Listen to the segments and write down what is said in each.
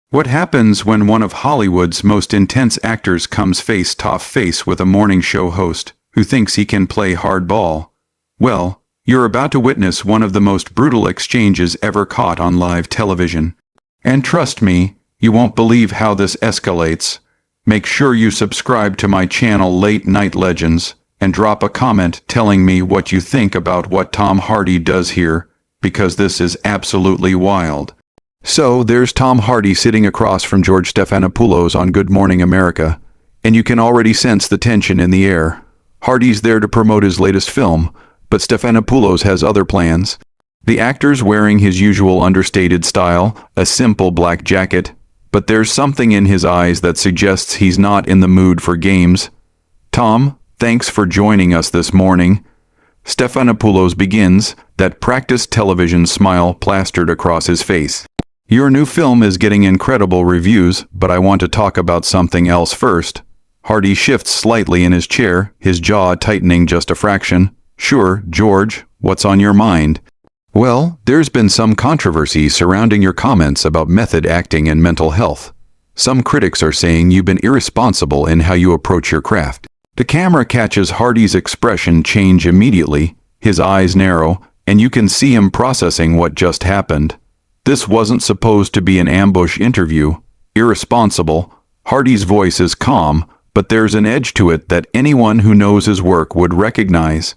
What happens when one of Hollywood's most intense actors comes face-to-face with a morning show host who thinks he can play hardball? Well, you're about to witness one of the most brutal exchanges ever caught on live television. And trust me, you won't believe how this escalates. Make sure you subscribe to my channel Late Night Legends and drop a comment telling me what you think about what Tom Hardy does here, because this is absolutely wild. So there's Tom Hardy sitting across from George Stephanopoulos on Good Morning America, and you can already sense the tension in the air. Hardy's there to promote his latest film, but Stephanopoulos has other plans. The actor's wearing his usual understated style, a simple black jacket, but there's something in his eyes that suggests he's not in the mood for games. "Tom, thanks for joining us this morning." Stephanopoulos begins, that practiced television smile plastered across his face. "Your new film is getting incredible reviews, but I want to talk about something else first." Hardy shifts slightly in his chair, his jaw tightening just a fraction. "Sure, George, what's on your mind?" "Well, there's been some controversy surrounding your comments about method acting and mental health. Some critics are saying you've been irresponsible in how you approach your craft." The camera catches Hardy's expression change immediately, his eyes narrow, and you can see him processing what just happened. This wasn't supposed to be an ambush interview. Irresponsible. Hardy's voice is calm, but there's an edge to it that anyone who knows his work would recognize.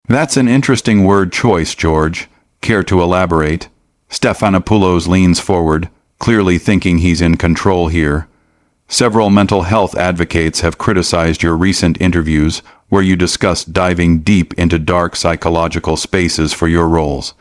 "That's an interesting word choice, George. Care to elaborate?" Stephanopoulos leans forward, clearly thinking he's in control here. "Several mental health advocates have criticized your recent interviews where you discussed diving deep into dark psychological spaces for your roles.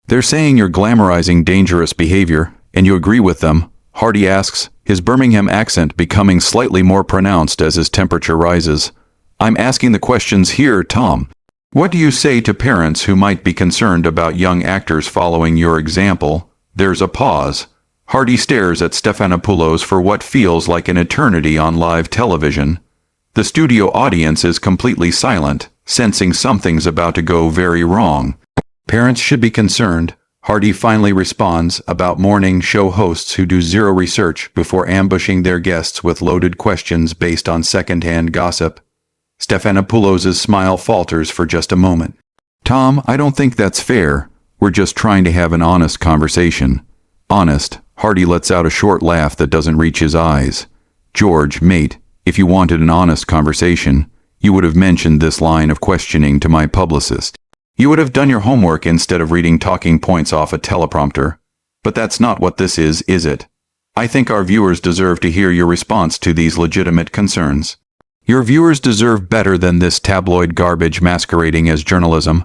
They're saying you're glamorizing dangerous behavior, and you agree with them." Hardy asks, his Birmingham accent becoming slightly more pronounced as his temperature rises. "I'm asking the questions here, Tom. What do you say to parents who might be concerned about young actors following your example?" There's a pause. Hardy stares at Stephanopoulos for what feels like an eternity on live television. The studio audience is completely silent, sensing something's about to go very wrong. "Parents should be concerned," Hardy finally responds, "about morning show hosts who do zero research before ambushing their guests with loaded questions based on second-hand gossip." Stephanopoulos' smile falters for just a moment. "Tom, I don't think that's fair. We're just trying to have an honest conversation." "Honest?" Hardy lets out a short laugh that doesn't reach his eyes. "George, mate, if you wanted an honest conversation, you would have mentioned this line of questioning to my publicist. You would have done your homework instead of reading talking points off a teleprompter. But that's not what this is it? I think our viewers deserve to hear your response to these legitimate concerns." "Your viewers deserve better than this tabloid garbage masquerading as journalism."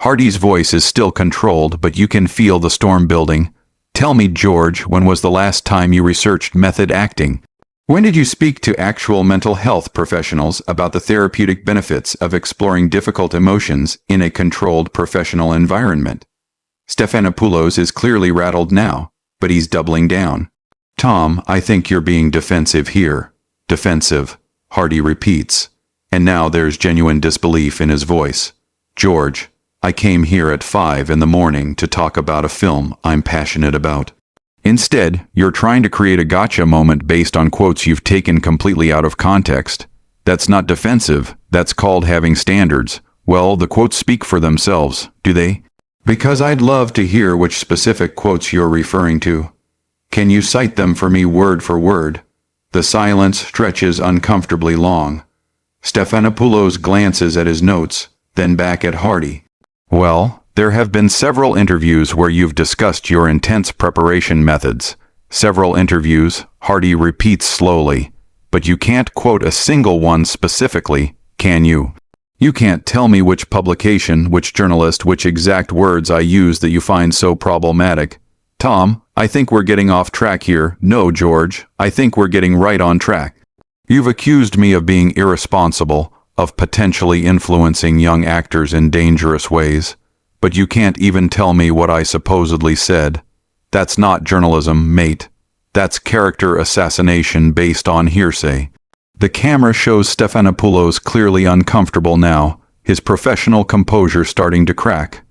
Hardy's voice is still controlled, but you can feel the storm building. "Tell me, George, when was the last time you researched method acting? When did you speak to actual mental health professionals about the therapeutic benefits of exploring difficult emotions in a controlled professional environment?" Stephanopoulos is clearly rattled now, but he's doubling down. "Tom, I think you're being defensive here." "Defensive," Hardy repeats, and now there's genuine disbelief in his voice. "George, I came here at 5 in the morning to talk about a film I'm passionate about. Instead, you're trying to create a gotcha moment based on quotes you've taken completely out of context. That's not defensive, that's called having standards. Well, the quotes speak for themselves, do they? Because I'd love to hear which specific quotes you're referring to. Can you cite them for me word for word?" The silence stretches uncomfortably long. Stephanopoulos glances at his notes, then back at Hardy. "Well, there have been several interviews where you've discussed your intense preparation methods." "Several interviews," Hardy repeats slowly. "But you can't quote a single one specifically, can you? You can't tell me which publication, which journalist, which exact words I use that you find so problematic." "Tom, I think we're getting off track here." "No, George, I think we're getting right on track. You've accused me of being irresponsible, of potentially influencing young actors in dangerous ways. But you can't even tell me what I supposedly said. That's not journalism, mate. That's character assassination based on hearsay." The camera shows Stephanopoulos clearly uncomfortable now, his professional composure starting to crack.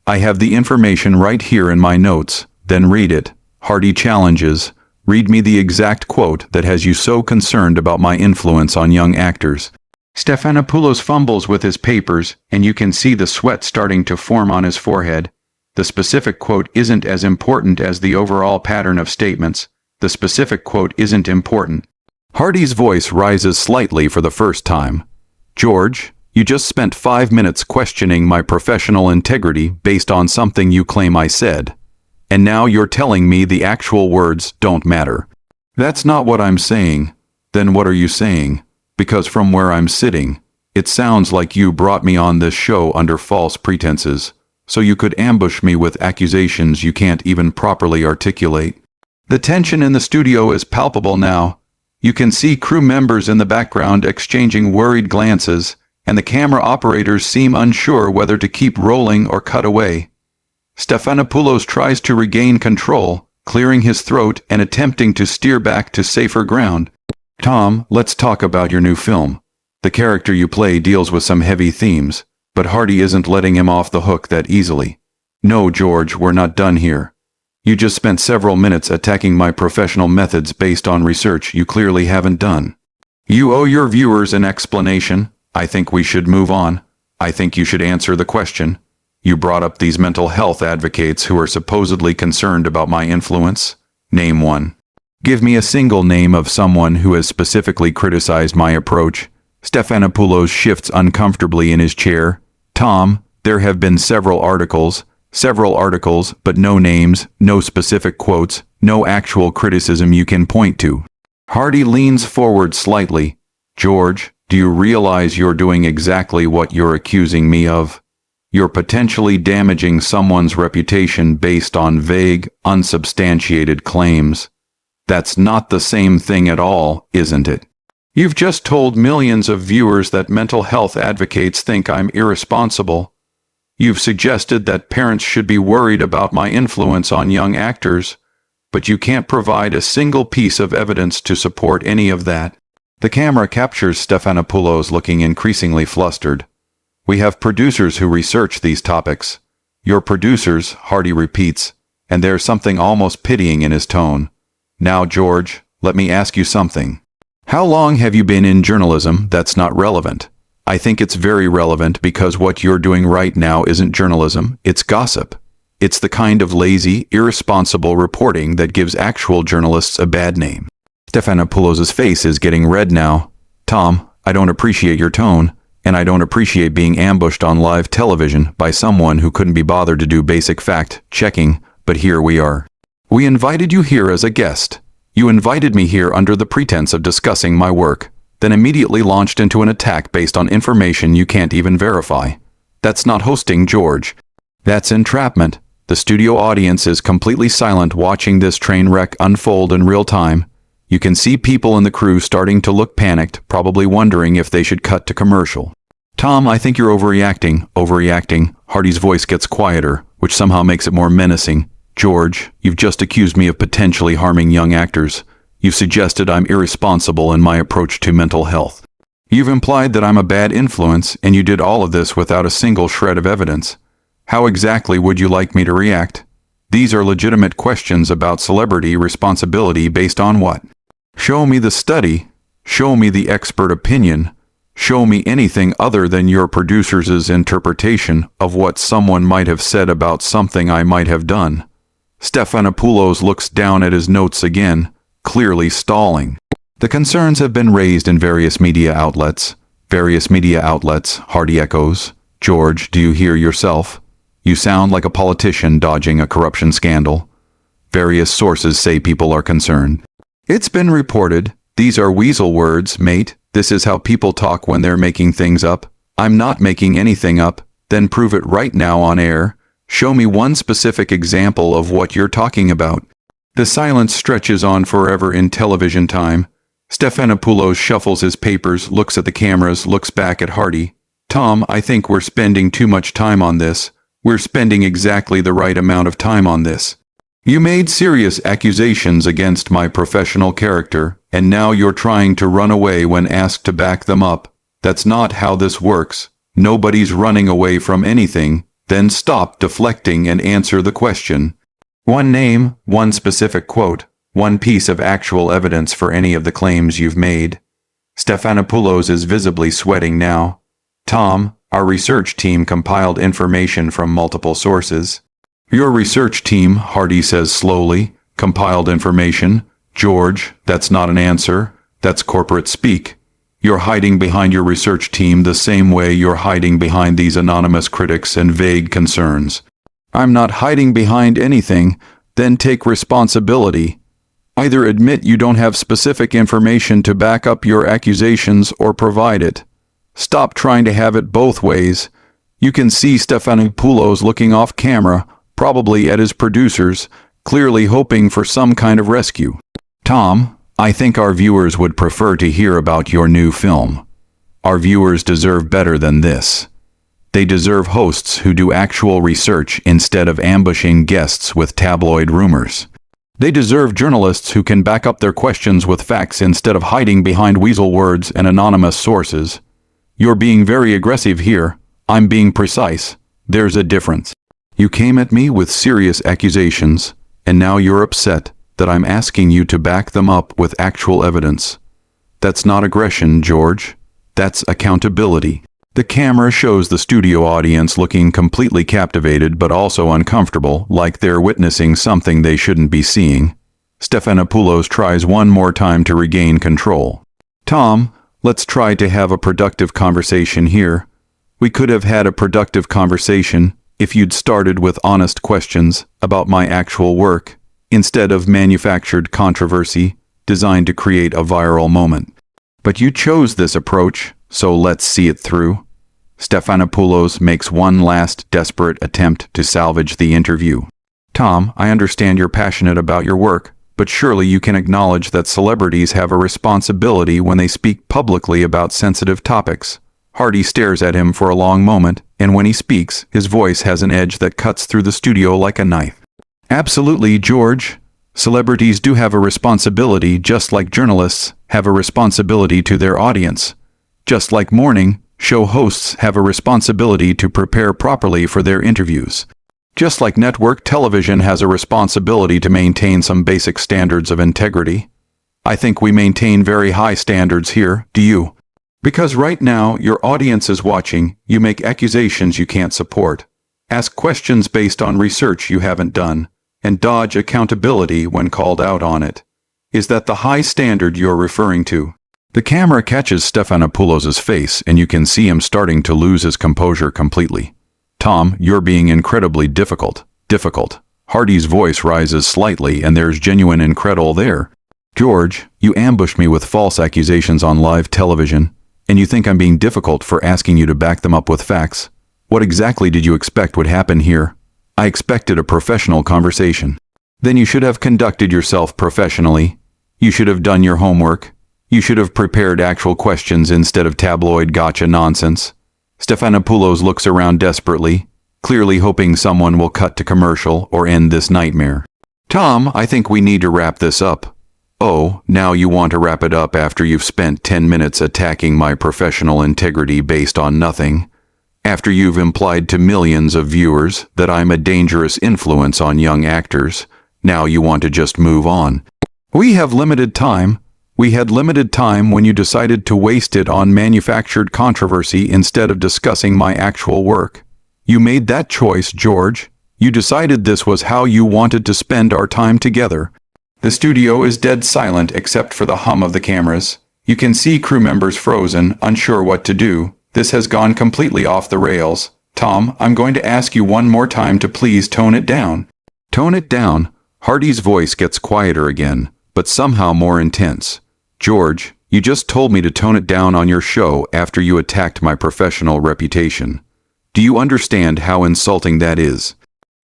"I have the information right here in my notes." "Then read it," Hardy challenges, Read me the exact quote that has you so concerned about my influence on young actors." Stephanopoulos fumbles with his papers, and you can see the sweat starting to form on his forehead. The specific quote isn't as important as the overall pattern of statements. The specific quote isn't important. Hardy's voice rises slightly for the first time. "George, you just spent 5 minutes questioning my professional integrity based on something you claim I said. And now you're telling me the actual words don't matter." "That's not what I'm saying." "Then what are you saying? Because from where I'm sitting, it sounds like you brought me on this show under false pretenses, so you could ambush me with accusations you can't even properly articulate." The tension in the studio is palpable now. You can see crew members in the background exchanging worried glances, and the camera operators seem unsure whether to keep rolling or cut away. Stephanopoulos tries to regain control, clearing his throat and attempting to steer back to safer ground. "Tom, let's talk about your new film. The character you play deals with some heavy themes, but Hardy isn't letting him off the hook that easily." "No, George, we're not done here. You just spent several minutes attacking my professional methods based on research you clearly haven't done. You owe your viewers an explanation. I think we should move on. I think you should answer the question. You brought up these mental health advocates who are supposedly concerned about my influence. Name one. Give me a single name of someone who has specifically criticized my approach." Stephanopoulos shifts uncomfortably in his chair. "Tom, there have been several articles, but no names, no specific quotes, no actual criticism you can point to." Hardy leans forward slightly. "George, do you realize you're doing exactly what you're accusing me of? You're potentially damaging someone's reputation based on vague, unsubstantiated claims. That's not the same thing at all, isn't it? You've just told millions of viewers that mental health advocates think I'm irresponsible. You've suggested that parents should be worried about my influence on young actors, but you can't provide a single piece of evidence to support any of that." The camera captures Stephanopoulos looking increasingly flustered. "We have producers who research these topics." "Your producers," Hardy repeats, and there's something almost pitying in his tone. "Now, George, let me ask you something. How long have you been in journalism? That's not relevant. I think it's very relevant because what you're doing right now isn't journalism, it's gossip. It's the kind of lazy, irresponsible reporting that gives actual journalists a bad name." Stephanopoulos' face is getting red now. "Tom, I don't appreciate your tone, and I don't appreciate being ambushed on live television by someone who couldn't be bothered to do basic fact-checking, but here we are. We invited you here as a guest. You invited me here under the pretense of discussing my work, then immediately launched into an attack based on information you can't even verify. That's not hosting, George. That's entrapment. The studio audience is completely silent watching this train wreck unfold in real time. You can see people in the crew starting to look panicked, probably wondering if they should cut to commercial. Tom, I think you're overreacting. Overreacting. Hardy's voice gets quieter, which somehow makes it more menacing. George, you've just accused me of potentially harming young actors. You've suggested I'm irresponsible in my approach to mental health. You've implied that I'm a bad influence, and you did all of this without a single shred of evidence. How exactly would you like me to react? These are legitimate questions about celebrity responsibility based on what? Show me the study. Show me the expert opinion. Show me anything other than your producer's interpretation of what someone might have said about something I might have done. Stephanopoulos looks down at his notes again, clearly stalling. The concerns have been raised in various media outlets. Various media outlets, Hardy echoes. George, do you hear yourself? You sound like a politician dodging a corruption scandal. Various sources say people are concerned. It's been reported. These are weasel words, mate. This is how people talk when they're making things up. I'm not making anything up. Then prove it right now on air. Show me one specific example of what you're talking about. The silence stretches on forever in television time. Stephanopoulos shuffles his papers, looks at the cameras, looks back at Hardy. Tom, I think we're spending too much time on this. We're spending exactly the right amount of time on this. You made serious accusations against my professional character, and now you're trying to run away when asked to back them up. That's not how this works. Nobody's running away from anything. Then stop deflecting and answer the question. One name, one specific quote. One piece of actual evidence for any of the claims you've made. Stephanopoulos is visibly sweating now. Tom, our research team compiled information from multiple sources. Your research team, Hardy says slowly, compiled information. George, that's not an answer. That's corporate speak. You're hiding behind your research team the same way you're hiding behind these anonymous critics and vague concerns. I'm not hiding behind anything. Then take responsibility. Either admit you don't have specific information to back up your accusations or provide it. Stop trying to have it both ways. You can see Stephanopoulos looking off camera, probably at his producers, clearly hoping for some kind of rescue. Tom, I think our viewers would prefer to hear about your new film. Our viewers deserve better than this. They deserve hosts who do actual research instead of ambushing guests with tabloid rumors. They deserve journalists who can back up their questions with facts instead of hiding behind weasel words and anonymous sources. You're being very aggressive here. I'm being precise. There's a difference. You came at me with serious accusations, and now you're upset that I'm asking you to back them up with actual evidence. That's not aggression, George. That's accountability. The camera shows the studio audience looking completely captivated but also uncomfortable, like they're witnessing something they shouldn't be seeing. Stephanopoulos tries one more time to regain control. Tom, let's try to have a productive conversation here. We could have had a productive conversation if you'd started with honest questions about my actual work, instead of manufactured controversy designed to create a viral moment. But you chose this approach, so let's see it through. Stephanopoulos makes one last desperate attempt to salvage the interview. Tom, I understand you're passionate about your work, but surely you can acknowledge that celebrities have a responsibility when they speak publicly about sensitive topics. Hardy stares at him for a long moment, and when he speaks, his voice has an edge that cuts through the studio like a knife. Absolutely, George. Celebrities do have a responsibility, just like journalists have a responsibility to their audience. Just like morning show hosts have a responsibility to prepare properly for their interviews. Just like network television has a responsibility to maintain some basic standards of integrity. I think we maintain very high standards here, do you? Because right now, your audience is watching, you make accusations you can't support, ask questions based on research you haven't done, and dodge accountability when called out on it. Is that the high standard you're referring to? The camera catches Stephanopoulos' face, and you can see him starting to lose his composure completely. Tom, you're being incredibly difficult. Hardy's voice rises slightly, and there's genuine incredulity there. George, you ambushed me with false accusations on live television, and you think I'm being difficult for asking you to back them up with facts. What exactly did you expect would happen here? I expected a professional conversation. Then you should have conducted yourself professionally. You should have done your homework. You should have prepared actual questions instead of tabloid gotcha nonsense. Stephanopoulos looks around desperately, clearly hoping someone will cut to commercial or end this nightmare. Tom, I think we need to wrap this up. Oh, now you want to wrap it up after you've spent 10 minutes attacking my professional integrity based on nothing? After you've implied to millions of viewers that I'm a dangerous influence on young actors, now you want to just move on. We have limited time. We had limited time when you decided to waste it on manufactured controversy instead of discussing my actual work. You made that choice, George. You decided this was how you wanted to spend our time together. The studio is dead silent except for the hum of the cameras. You can see crew members frozen, unsure what to do. This has gone completely off the rails. Tom, I'm going to ask you one more time to please tone it down. Tone it down. Hardy's voice gets quieter again, but somehow more intense. George, you just told me to tone it down on your show after you attacked my professional reputation. Do you understand how insulting that is?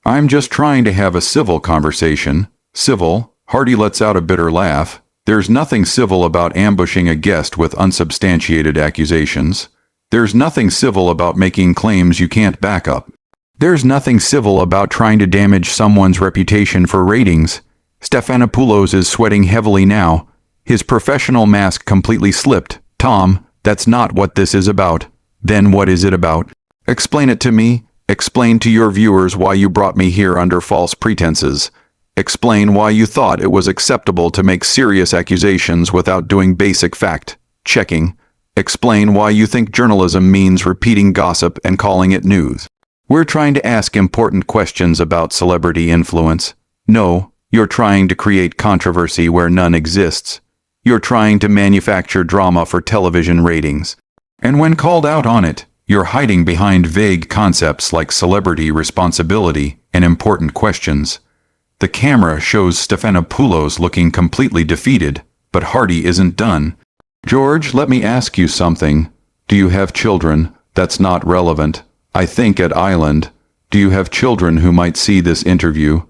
I'm just trying to have a civil conversation. Civil? Hardy lets out a bitter laugh. There's nothing civil about ambushing a guest with unsubstantiated accusations. There's nothing civil about making claims you can't back up. There's nothing civil about trying to damage someone's reputation for ratings. Stephanopoulos is sweating heavily now. His professional mask completely slipped. Tom, that's not what this is about. Then what is it about? Explain it to me. Explain to your viewers why you brought me here under false pretenses. Explain why you thought it was acceptable to make serious accusations without doing basic fact-checking. Explain why you think journalism means repeating gossip and calling it news. We're trying to ask important questions about celebrity influence. No, you're trying to create controversy where none exists. You're trying to manufacture drama for television ratings. And when called out on it, you're hiding behind vague concepts like celebrity responsibility and important questions. The camera shows Stephanopoulos looking completely defeated, but Hardy isn't done. George, let me ask you something. Do you have children? That's not relevant. I think at Island. Do you have children who might see this interview?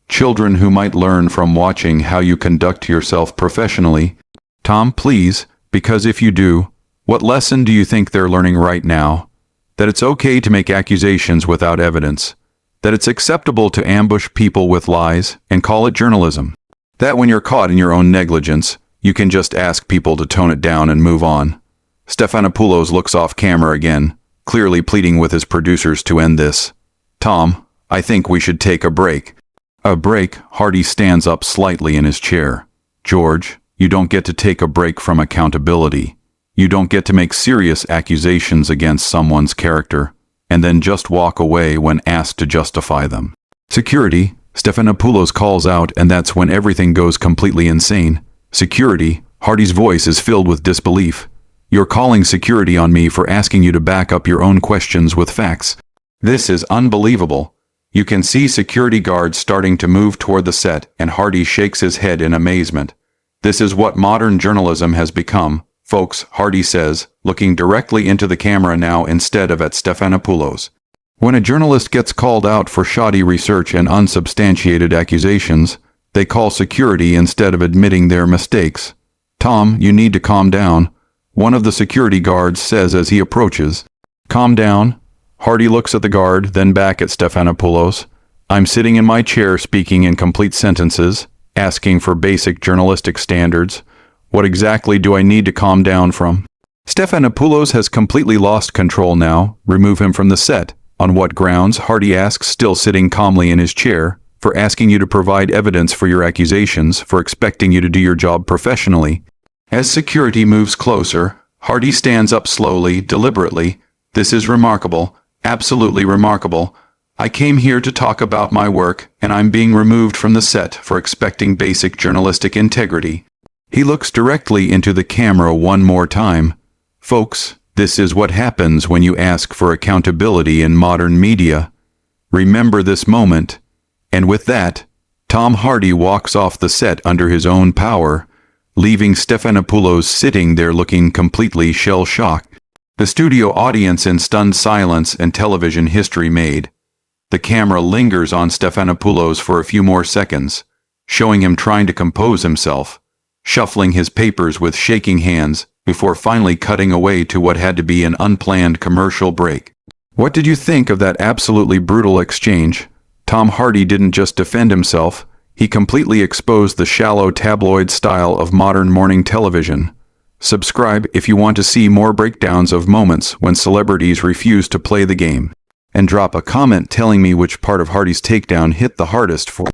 Children who might learn from watching how you conduct yourself professionally? Tom, please, because if you do, what lesson do you think they're learning right now? That it's okay to make accusations without evidence. That it's acceptable to ambush people with lies and call it journalism. That when you're caught in your own negligence, you can just ask people to tone it down and move on. Stephanopoulos looks off camera again, clearly pleading with his producers to end this. Tom, I think we should take a break. A break? Hardy stands up slightly in his chair. George, you don't get to take a break from accountability. You don't get to make serious accusations against someone's character, and then just walk away when asked to justify them. Security, Stephanopoulos calls out, and that's when everything goes completely insane. Security, Hardy's voice is filled with disbelief. You're calling security on me for asking you to back up your own questions with facts. This is unbelievable. You can see security guards starting to move toward the set, and Hardy shakes his head in amazement. This is what modern journalism has become, folks, Hardy says, looking directly into the camera now instead of at Stephanopoulos. When a journalist gets called out for shoddy research and unsubstantiated accusations, they call security instead of admitting their mistakes. Tom, you need to calm down, one of the security guards says as he approaches. Calm down. Hardy looks at the guard, then back at Stephanopoulos. I'm sitting in my chair speaking in complete sentences, asking for basic journalistic standards. What exactly do I need to calm down from? Stephanopoulos has completely lost control now. Remove him from the set. On what grounds? Hardy asks, still sitting calmly in his chair. For asking you to provide evidence for your accusations, for expecting you to do your job professionally. As security moves closer, Hardy stands up slowly, deliberately. This is remarkable, absolutely remarkable. I came here to talk about my work, and I'm being removed from the set for expecting basic journalistic integrity. He looks directly into the camera one more time. Folks, this is what happens when you ask for accountability in modern media. Remember this moment. And with that, Tom Hardy walks off the set under his own power, leaving Stephanopoulos sitting there looking completely shell-shocked. The studio audience in stunned silence and television history made. The camera lingers on Stephanopoulos for a few more seconds, showing him trying to compose himself, shuffling his papers with shaking hands before finally cutting away to what had to be an unplanned commercial break. What did you think of that absolutely brutal exchange? Tom Hardy didn't just defend himself, he completely exposed the shallow tabloid style of modern morning television. Subscribe if you want to see more breakdowns of moments when celebrities refuse to play the game. And drop a comment telling me which part of Hardy's takedown hit the hardest for